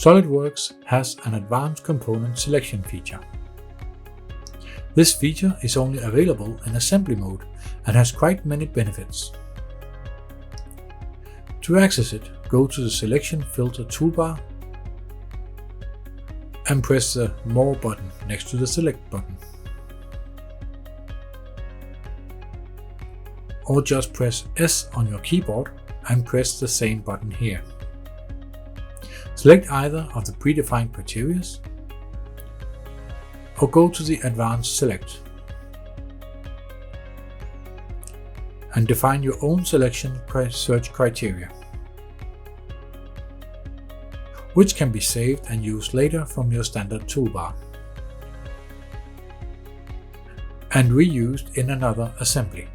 SOLIDWORKS has an advanced component selection feature. This feature is only available in assembly mode and has quite many benefits. To access it, go to the Selection Filter toolbar and press the More button next to the Select button. Or just press S on your keyboard and press the same button here. Select either of the predefined criteria or go to the Advanced Select and define your own selection search criteria, which can be saved and used later from your standard toolbar and reused in another assembly.